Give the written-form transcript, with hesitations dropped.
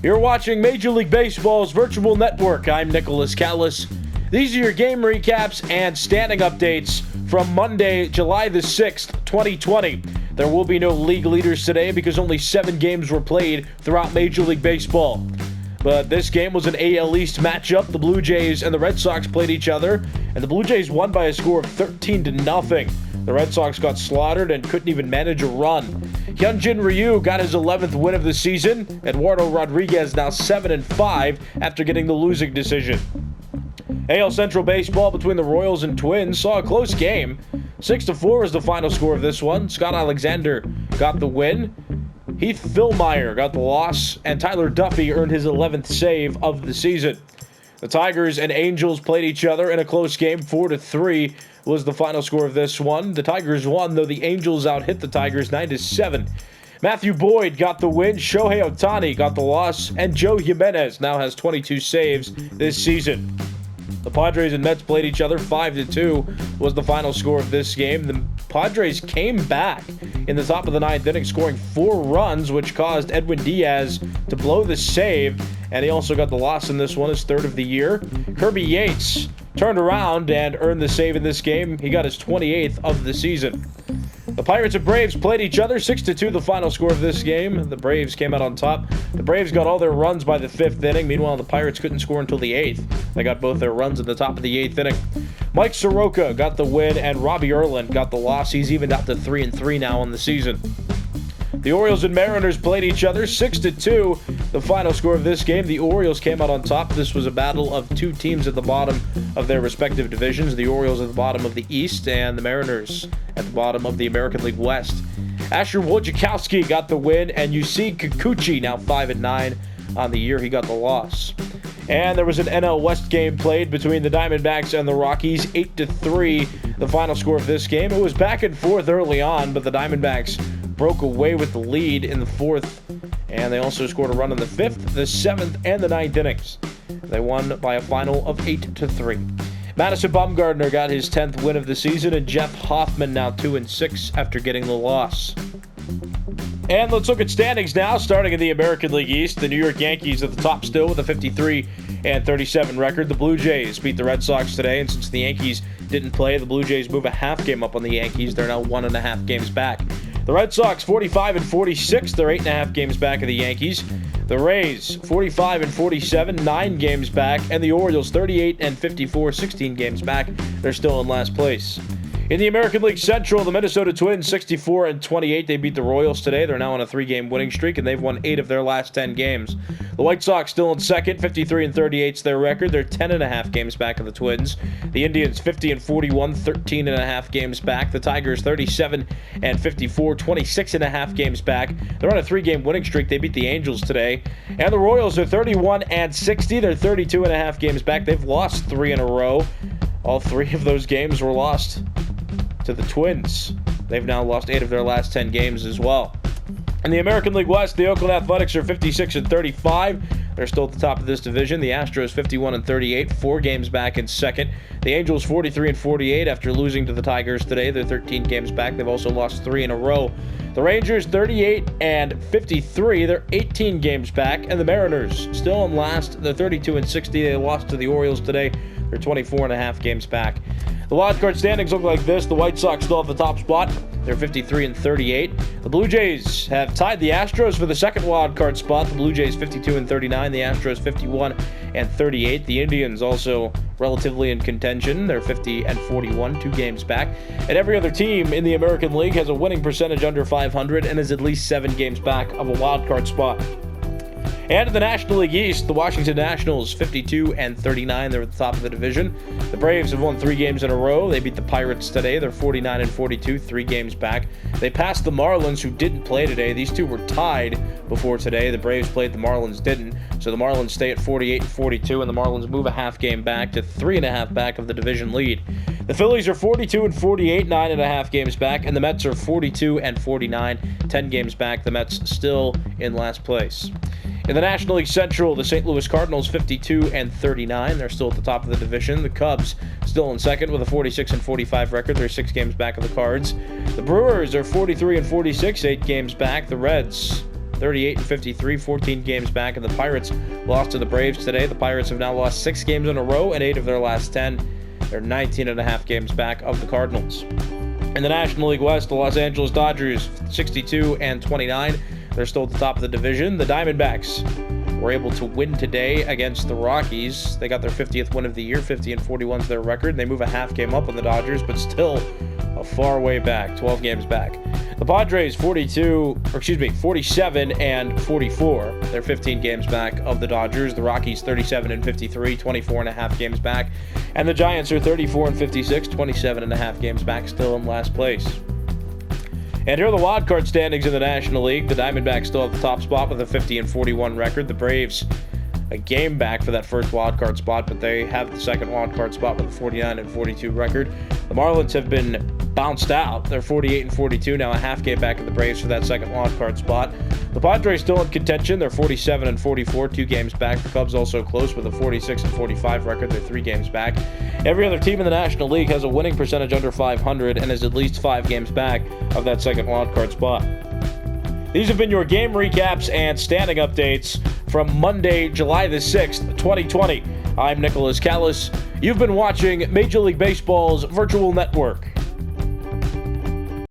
You're watching Major League Baseball's virtual network. I'm Nicholas Callis. These are your game recaps and standing updates from Monday, July the 6th, 2020. There will be no league leaders today because only 7 games were played throughout Major League Baseball. But this game was an AL East matchup. The Blue Jays and the Red Sox played each other, and the Blue Jays won by a score of 13-0. The Red Sox got slaughtered and couldn't even manage a run. Hyunjin Ryu got his 11th win of the season. Eduardo Rodriguez now 7-5 after getting the losing decision. AL Central Baseball between the Royals and Twins saw a close game. 6-4 is the final score of this one. Scott Alexander got the win. Heath Fillmyer got the loss, and Tyler Duffy earned his 11th save of the season. The Tigers and Angels played each other in a close game. 4-3 was the final score of this one. The Tigers won, though the Angels out-hit the Tigers 9-7. Matthew Boyd got the win, Shohei Ohtani got the loss, and Joe Jimenez now has 22 saves this season. The Padres and Mets played each other. 5-2 was the final score of this game. The Padres came back in the top of the 9th inning, scoring 4 runs, which caused Edwin Diaz to blow the save, and he also got the loss in this one, his 3rd of the year. Kirby Yates turned around and earned the save in this game. He got his 28th of the season. The Pirates and Braves played each other. 6-2 the final score of this game. The Braves came out on top. The Braves got all their runs by the 5th inning. Meanwhile, the Pirates couldn't score until the 8th. They got both their runs at the top of the 8th inning. Mike Soroka got the win, and Robbie Erlin got the loss. He's evened out to 3-3 now on the season. The Orioles and Mariners played each other. 6-2 the final score of this game. The Orioles came out on top. This was a battle of 2 teams at the bottom of their respective divisions. The Orioles at the bottom of the East, and the Mariners at the bottom of the American League West. Asher Wojciechowski got the win, and Yusei Kikuchi, now 5-9 on the year, he got the loss. And there was an NL West game played between the Diamondbacks and the Rockies. 8-3 the final score of this game. It was back and forth early on, but the Diamondbacks broke away with the lead in the 4th, and they also scored a run in the 5th, the 7th, and the 9th innings. They won by a final of 8-3. Madison Bumgarner got his 10th win of the season, and Jeff Hoffman now 2-6 after getting the loss. And let's look at standings now, starting in the American League East. The New York Yankees at the top still with a 53-37 record. The Blue Jays beat the Red Sox today, and since the Yankees didn't play, the Blue Jays move a half game up on the Yankees. They're now 1.5 games back. The Red Sox 45-46, they're 8.5 games back of the Yankees. The Rays 45-47, 9 games back, and the Orioles 38-54, 16 games back. They're still in last place. In the American League Central, the Minnesota Twins 64-28. They beat the Royals today. They're now on a 3-game winning streak, and they've won 8 of their last 10 games. The White Sox still in second, 53-38 is their record. They're 10.5 games back of the Twins. The Indians 50-41, 13.5 games back. The Tigers 37-54, 26.5 games back. They're on a 3-game winning streak. They beat the Angels today. And the Royals are 31-60. They're 32.5 games back. They've lost 3 in a row. All 3 of those games were lost to the Twins. They've now lost 8 of their last 10 games as well. In the American League West, the Oakland Athletics are 56-35. They're still at the top of this division. The Astros 51-38, 4 games back in second. The Angels 43-48 after losing to the Tigers today. They're 13 games back. They've also lost 3 in a row. The Rangers 38-53. They're 18 games back. And the Mariners still in last. They're 32-60. They lost to the Orioles today. They're 24.5 games back. The wildcard standings look like this. The White Sox still at the top spot. They're 53-38. The Blue Jays have tied the Astros for the second wildcard spot. The Blue Jays 52-39. The Astros 51-38. The Indians also relatively in contention. They're 50-41, 2 games back. And every other team in the American League has a winning percentage under 500 and is at least 7 games back of a wildcard spot. And in the National League East, the Washington Nationals 52-39. They're at the top of the division. The Braves have won 3 games in a row. They beat the Pirates today. They're 49-42, 3 games back. They passed the Marlins, who didn't play today. These two were tied before today. The Braves played, the Marlins didn't. So the Marlins stay at 48-42, and the Marlins move a half game back to 3.5 back of the division lead. The Phillies are 42-48, 9.5 games back, and the Mets are 42-49, 10 games back. The Mets still in last place. In the National League Central, the St. Louis Cardinals 52-39. They're still at the top of the division. The Cubs still in second with a 46-45 record. They're 6 games back of the Cards. The Brewers are 43-46, 8 games back. The Reds 38-53, 14 games back, and the Pirates lost to the Braves today. The Pirates have now lost 6 games in a row and 8 of their last 10. They're 19.5 games back of the Cardinals. In the National League West, the Los Angeles Dodgers 62-29. They're still at the top of the division. The Diamondbacks were able to win today against the Rockies. They got their 50th win of the year. 50-41 is their record. They move a half game up on the Dodgers, but still a far way back, 12 games back. The Padres 47-44. They're 15 games back of the Dodgers. The Rockies 37-53, 24.5 games back. And the Giants are 34-56, 27.5 games back, still in last place. And here are the wildcard standings in the National League. The Diamondbacks still have the top spot with a 50-41 record. The Braves a game back for that first wildcard spot, but they have the second wildcard spot with a 49-42 record. The Marlins have been bounced out. They're 48-42, now a half game back of the Braves for that second wildcard spot. The Padres still in contention. They're 47-44, 2 games back. The Cubs also close with a 46-45 record. They're 3 games back. Every other team in the National League has a winning percentage under 500 and is at least 5 games back of that second wildcard spot. These have been your game recaps and standing updates from Monday, July the 6th, 2020. I'm Nicholas Callis. You've been watching Major League Baseball's Virtual Network.